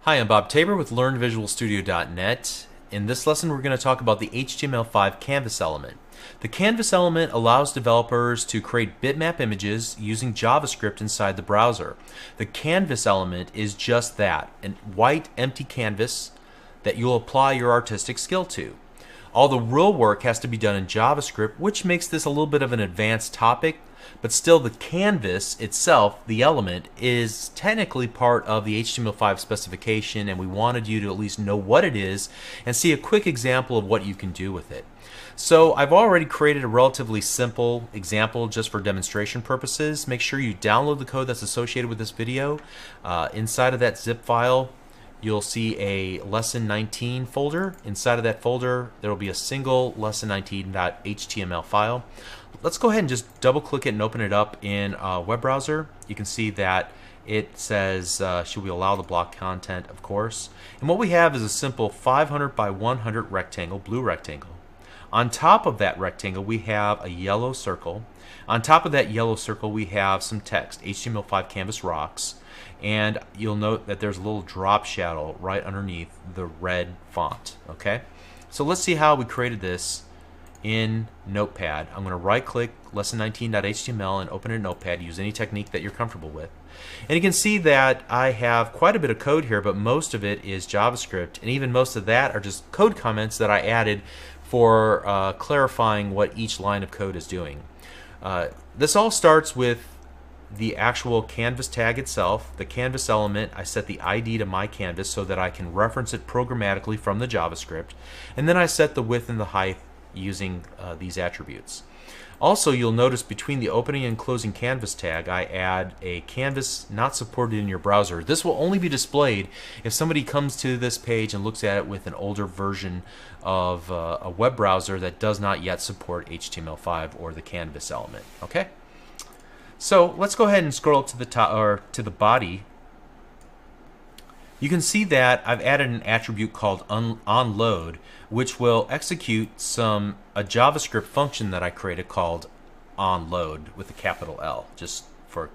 Hi, I'm Bob Tabor with LearnVisualStudio.net. In this lesson, we're going to talk about the HTML5 Canvas element. The Canvas element allows developers to create bitmap images using JavaScript inside the browser. The Canvas element is just that, a white, empty canvas that you'll apply your artistic skill to. All the real work has to be done in JavaScript, which makes this a little bit of an advanced topic, but still the canvas itself, the element, is technically part of the HTML5 specification, and we wanted you to at least know what it is and see a quick example of what you can do with it. So I've already created a relatively simple example just for demonstration purposes. Make sure you download the code that's associated with this video. Inside of that zip file, you'll see a lesson 19 folder. Inside of that folder, there will be a single lesson19.html file. Let's go ahead and just double click it and open it up in a web browser. You can see that it says, should we allow the block content? Of course. And what we have is a simple 500 by 100 rectangle, blue rectangle. On top of that rectangle, we have a yellow circle. On top of that yellow circle, we have some text, HTML5 Canvas rocks. And you'll note that there's a little drop shadow right underneath the red font. Okay, so let's see how we created this in Notepad. I'm going to right click lesson19.html and open a Notepad. Use any technique that you're comfortable with. And you can see that I have quite a bit of code here, but most of it is JavaScript, and even most of that are just code comments that I added for clarifying what each line of code is doing. This all starts with the actual canvas tag itself, the canvas element. I set the ID to my canvas so that I can reference it programmatically from the JavaScript, and then I set the width and the height using these attributes. Also, you'll notice between the opening and closing canvas tag, I add a canvas not supported in your browser. This will only be displayed if somebody comes to this page and looks at it with an older version of a web browser that does not yet support HTML5 or the canvas element. Okay? So let's go ahead and scroll up to the top, or to the body. You can see that I've added an attribute called onload, which will execute a JavaScript function that I created called onload with a capital L, just for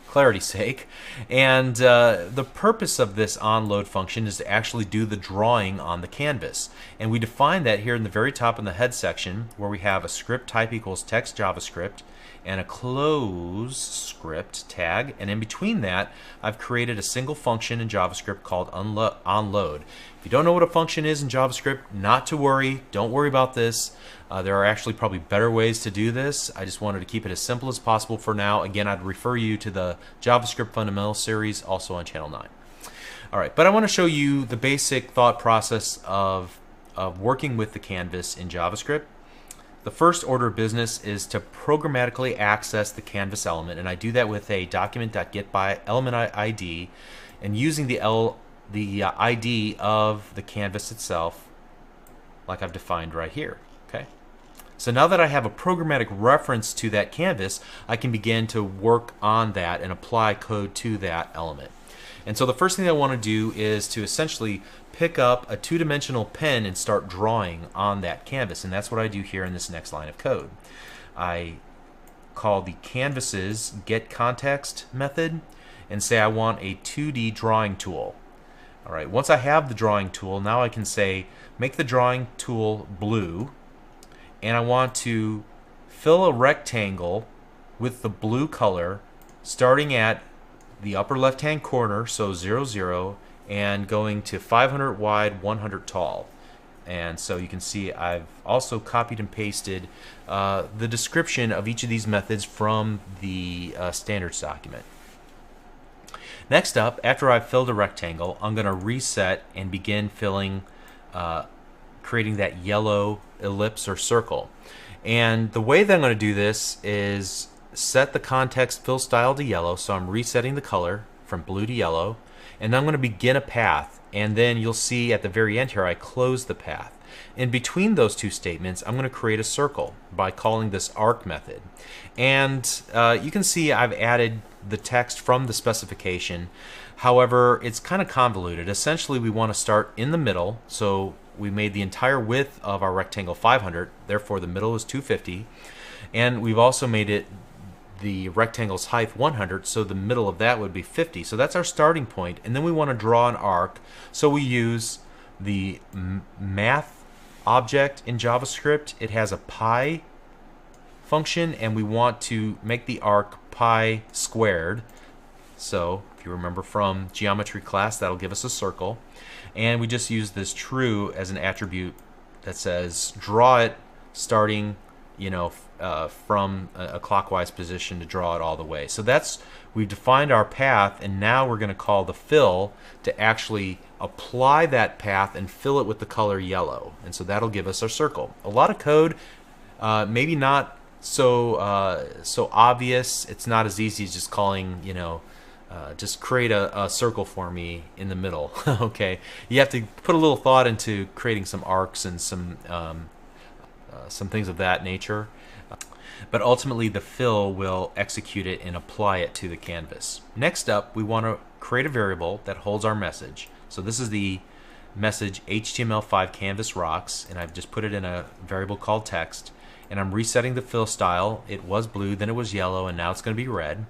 clarity's sake. And the purpose of this onload function is to actually do the drawing on the canvas. And we define that here in the very top in the head section, where we have a script type equals text JavaScript and a close script tag, and in between that I've created a single function in JavaScript called onload. If you don't know what a function is in JavaScript, not to worry, don't worry about this. There are actually probably better ways to do this. I just wanted to keep it as simple as possible for now. Again, I'd refer you to the JavaScript Fundamentals series, also on Channel 9. Alright, but I want to show you the basic thought process of working with the canvas in JavaScript. The first order of business is to programmatically access the canvas element, and I do that with a document.getByElementID, and using the ID of the canvas itself, like I've defined right here. Okay. So now that I have a programmatic reference to that canvas, I can begin to work on that and apply code to that element. And so the first thing I want to do is to essentially pick up a two-dimensional pen and start drawing on that canvas, and that's what I do here in this next line of code. I call the canvases getContext method and say I want a 2D drawing tool. Alright, once I have the drawing tool, now I can say make the drawing tool blue, and I want to fill a rectangle with the blue color starting at the upper left hand corner, so 0, 0, and going to 500 wide, 100 tall. And so you can see I've also copied and pasted the description of each of these methods from the standards document. Next up, after I've filled a rectangle, I'm going to reset and begin filling, creating that yellow ellipse or circle. And the way that I'm going to do this is set the context fill style to yellow, so I'm resetting the color from blue to yellow, and I'm going to begin a path, and then you'll see at the very end here I close the path. In between those two statements, I'm going to create a circle by calling this arc method. And you can see I've added the text from the specification. However, it's kind of convoluted. Essentially, we want to start in the middle, so we made the entire width of our rectangle 500, therefore the middle is 250, and we've also made it the rectangle's height 100, so the middle of that would be 50. So that's our starting point, and then we want to draw an arc. So we use the math object in JavaScript. It has a pi function, and we want to make the arc pi squared. So if you remember from geometry class, that'll give us a circle. And we just use this true as an attribute that says draw it starting, from a clockwise position to draw it all the way. So we've defined our path, and now we're going to call the fill to actually apply that path and fill it with the color yellow. And so that'll give us our circle. A lot of code, maybe not so obvious. It's not as easy as just calling, just create a circle for me in the middle. Okay, you have to put a little thought into creating some arcs and some things of that nature. But ultimately, the fill will execute it and apply it to the canvas. Next up, we want to create a variable that holds our message. So this is the message HTML5Canvas rocks, and I've just put it in a variable called text. And I'm resetting the fill style. It was blue, then it was yellow, and now it's going to be red.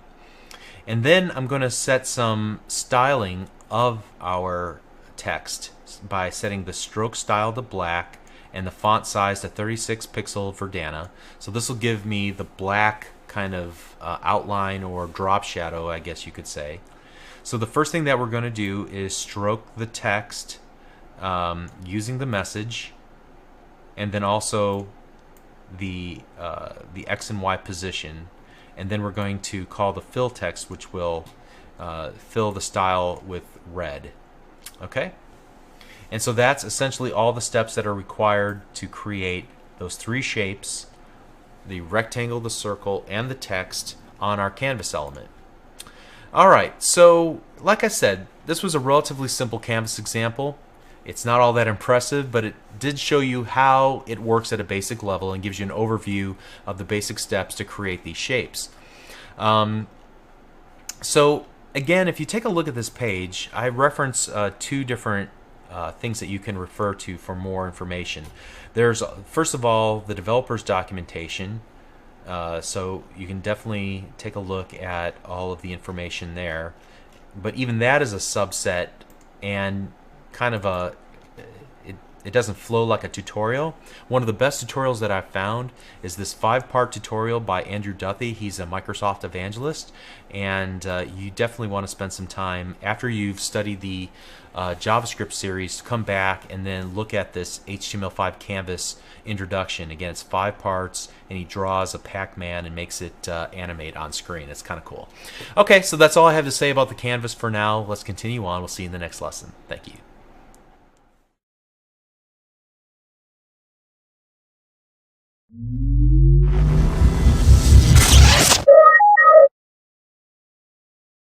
And then I'm going to set some styling of our text by setting the stroke style to black and the font size to 36 pixel Verdana. So this will give me the black kind of outline or drop shadow, I guess you could say. So the first thing that we're going to do is stroke the text using the message, and then also the X and Y position. And then we're going to call the fill text, which will fill the style with red. Okay? And so that's essentially all the steps that are required to create those three shapes, the rectangle, the circle, and the text on our canvas element. Alright, so like I said, this was a relatively simple canvas example. It's not all that impressive, but it did show you how it works at a basic level and gives you an overview of the basic steps to create these shapes. So again, if you take a look at this page, I reference two different things that you can refer to for more information. There's, first of all, the developer's documentation. So you can definitely take a look at all of the information there. But even that is a subset and kind of it doesn't flow like a tutorial. One of the best tutorials that I've found is this 5-part tutorial by Andrew Duthie. He's a Microsoft evangelist, and you definitely want to spend some time after you've studied the JavaScript series to come back and then look at this HTML5 Canvas introduction. Again, it's 5 parts, and he draws a Pac-Man and makes it animate on screen. It's kind of cool. Okay, so that's all I have to say about the canvas for now. Let's continue on. We'll see you in the next lesson. Thank you.